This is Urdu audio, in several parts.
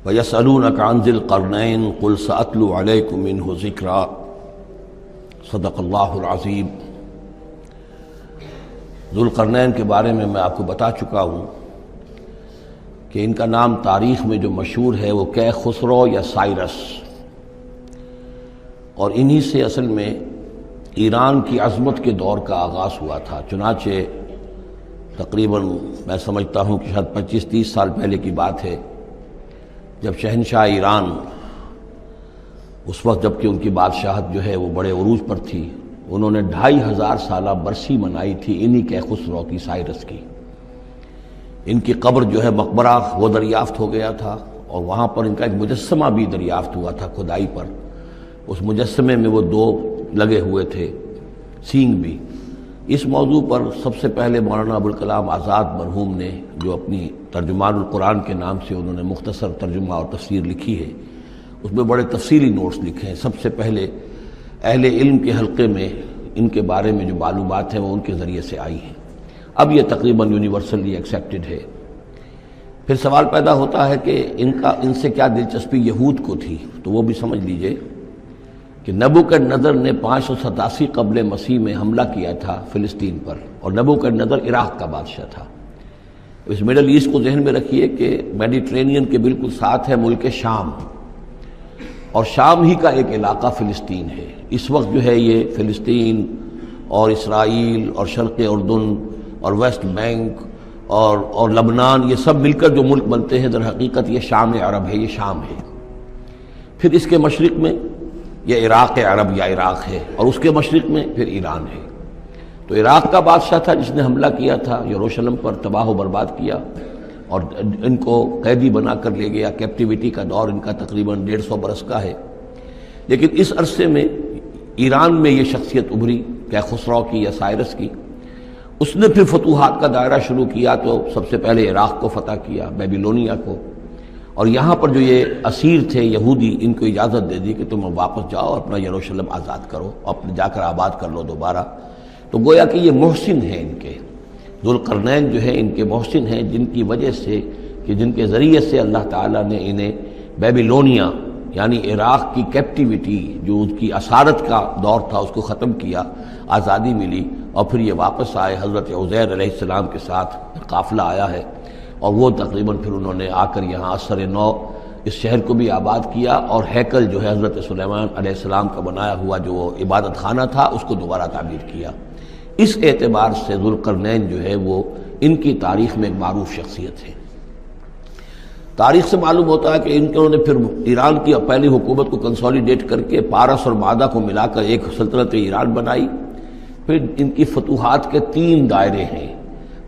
وَيَسْأَلُونَكَ عَنْ ذِي الْقَرْنَيْنِ قُلْ سَأَتْلُو عَلَيْكُمْ مِنْهُ ذِكْرًا صدق اللہ العظیم۔ ذوالقرنین کے بارے میں آپ کو بتا چکا ہوں کہ ان کا نام تاریخ میں جو مشہور ہے وہ کیخسرو یا سائرس، اور انہی سے اصل میں ایران کی عظمت کے دور کا آغاز ہوا تھا۔ چنانچہ تقریباً میں سمجھتا ہوں کہ شاید 25-30 سال پہلے کی بات ہے، جب شہنشاہ ایران اس وقت جب کہ ان کی بادشاہت جو ہے وہ بڑے عروج پر تھی، انہوں نے 2500 سالہ برسی منائی تھی انہی کیخسرو کی، سائرس کی۔ ان کی قبر جو ہے مقبرہ وہ دریافت ہو گیا تھا، اور وہاں پر ان کا ایک مجسمہ بھی دریافت ہوا تھا کھدائی پر۔ اس مجسمے میں وہ 2 لگے ہوئے تھے، سینگ بھی۔ اس موضوع پر سب سے پہلے مولانا ابوالکلام آزاد مرحوم نے، جو اپنی ترجمان القرآن کے نام سے انہوں نے مختصر ترجمہ اور تفسیر لکھی ہے، اس میں بڑے تفصیلی نوٹس لکھے ہیں۔ سب سے پہلے اہل علم کے حلقے میں ان کے بارے میں جو معلومات ہیں وہ ان کے ذریعے سے آئی ہیں۔ اب یہ تقریباً یونیورسلی ایکسیپٹڈ ہے۔ پھر سوال پیدا ہوتا ہے کہ ان سے کیا دلچسپی یہود کو تھی، تو وہ بھی سمجھ لیجئے کہ نبوکدنضر نے 587 قبل مسیح میں حملہ کیا تھا فلسطین پر، اور نبوکدنضر عراق کا بادشاہ تھا۔ اس مڈل ایسٹ کو ذہن میں رکھیے کہ میڈیٹرینین کے بالکل ساتھ ہے ملک شام، اور شام ہی کا ایک علاقہ فلسطین ہے۔ اس وقت جو ہے یہ فلسطین اور اسرائیل اور شرق اردن اور ویسٹ بینک اور لبنان، یہ سب مل کر جو ملک بنتے ہیں، در حقیقت یہ شام عرب ہے، یہ شام ہے۔ پھر اس کے مشرق میں یہ عراق عرب یا عراق ہے، اور اس کے مشرق میں پھر ایران ہے۔ تو عراق کا بادشاہ تھا جس نے حملہ کیا تھا یروشلم پر، تباہ و برباد کیا، اور ان کو قیدی بنا کر لے گیا۔ کیپٹیویٹی کا دور ان کا تقریباً 150 برس کا ہے۔ لیکن اس عرصے میں ایران میں یہ شخصیت ابھری کیخسرو کی یا سائرس کی۔ اس نے پھر فتوحات کا دائرہ شروع کیا، تو سب سے پہلے عراق کو فتح کیا، بیبیلونیا کو، اور یہاں پر جو یہ اسیر تھے یہودی، ان کو اجازت دے دی کہ تم واپس جاؤ، اپنا یروشلم آزاد کرو، اپنے جا کر آباد کر لو دوبارہ۔ تو گویا کہ یہ محسن ہیں، ان کے ذوالقرنین جو ہے ان کے محسن ہیں، جن کی وجہ سے کہ جن کے ذریعے سے اللہ تعالیٰ نے انہیں بیبیلونیا یعنی عراق کی کیپٹیویٹی، جو ان کی اسارت کا دور تھا، اس کو ختم کیا، آزادی ملی، اور پھر یہ واپس آئے۔ حضرت عزیر علیہ السلام کے ساتھ قافلہ آیا ہے، اور وہ تقریباً پھر انہوں نے آ کر یہاں اثر نو اس شہر کو بھی آباد کیا، اور ہیکل جو ہے حضرت سلیمان علیہ السلام کا بنایا ہوا جو وہ عبادت خانہ تھا، اس کو دوبارہ تعمیر کیا۔ اس اعتبار سے ذوالقرنین جو ہے وہ ان کی تاریخ میں ایک معروف شخصیت ہے۔ تاریخ سے معلوم ہوتا ہے کہ انہوں نے پھر ایران کی پہلی حکومت کو کنسولیڈیٹ کر کے پارس اور مادہ کو ملا کر ایک سلطنت ایران بنائی۔ پھر ان کی فتوحات کے 3 دائرے ہیں۔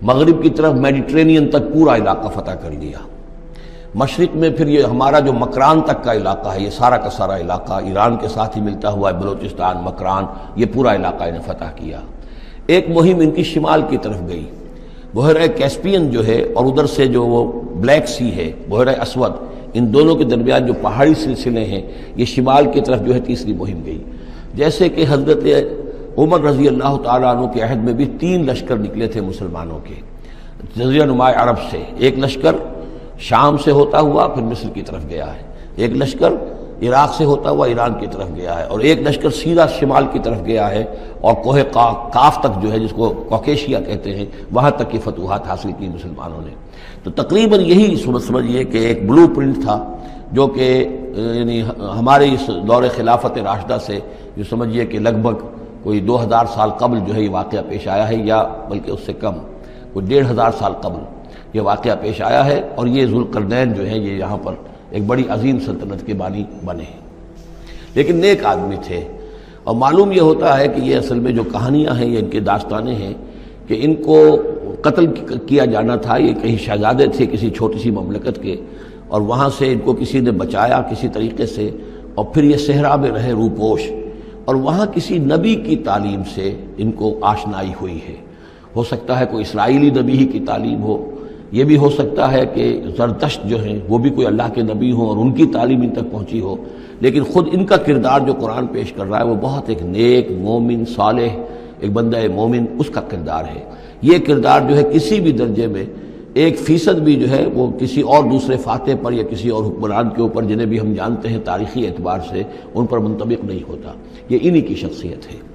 مغرب کی طرف میڈیٹرینین تک پورا علاقہ فتح کر لیا۔ مشرق میں پھر یہ ہمارا جو مکران تک کا علاقہ ہے، یہ سارا کا سارا علاقہ ایران کے ساتھ ہی ملتا ہوا ہے، بلوچستان، مکران، یہ پورا علاقہ انہیں فتح کیا۔ ایک مہم ان کی شمال کی طرف گئی، بحیرہ کیسپین جو ہے، اور ادھر سے جو وہ بلیک سی ہے، بحیرہ اسود، ان دونوں کے درمیان جو پہاڑی سلسلے ہیں، یہ شمال کی طرف جو ہے تیسری مہم گئی۔ جیسے کہ حضرت عمر رضی اللہ تعالیٰ عنہ کے عہد میں بھی 3 لشکر نکلے تھے مسلمانوں کے جزیرہ نما عرب سے۔ ایک لشکر شام سے ہوتا ہوا پھر مصر کی طرف گیا ہے، ایک لشکر عراق سے ہوتا ہوا ایران کی طرف گیا ہے، اور ایک لشکر سیدھا شمال کی طرف گیا ہے، اور کوہ کاف تک جو ہے، جس کو کوکیشیا کہتے ہیں، وہاں تک کی فتوحات حاصل کی مسلمانوں نے۔ تو تقریباً یہی سمجھیے کہ ایک بلو پرنٹ تھا، جو کہ یعنی ہمارے اس دور خلافت راشدہ سے جو سمجھیے کہ لگ بھگ کوئی 2000 سال قبل جو ہے یہ واقعہ پیش آیا ہے، یا بلکہ اس سے کم، کوئی 1500 سال قبل یہ واقعہ پیش آیا ہے، اور یہ ذوالقرنین جو ہیں یہ یہاں پر ایک بڑی عظیم سلطنت کے بانی بنے ہیں۔ لیکن نیک آدمی تھے، اور معلوم یہ ہوتا ہے کہ یہ اصل میں جو کہانیاں ہیں، یہ ان کے داستانیں ہیں کہ ان کو قتل کیا جانا تھا۔ یہ کہیں شہزادے تھے کسی چھوٹی سی مملکت کے، اور وہاں سے ان کو کسی نے بچایا کسی طریقے سے، اور پھر یہ صحرا میں رہے روپوش، اور وہاں کسی نبی کی تعلیم سے ان کو آشنائی ہوئی ہے۔ ہو سکتا ہے کوئی اسرائیلی نبی ہی کی تعلیم ہو، یہ بھی ہو سکتا ہے کہ زرتشت جو ہیں وہ بھی کوئی اللہ کے نبی ہوں اور ان کی تعلیم ان تک پہنچی ہو، لیکن خود ان کا کردار جو قرآن پیش کر رہا ہے وہ بہت ایک نیک، مومن، صالح، ایک بندہ مومن، اس کا کردار ہے۔ یہ کردار جو ہے کسی بھی درجے میں 1% بھی جو ہے وہ کسی اور دوسرے فاتح پر یا کسی اور حکمران کے اوپر جنہیں بھی ہم جانتے ہیں تاریخی اعتبار سے ان پر منطبق نہیں ہوتا. یہ انہی کی شخصیت ہے.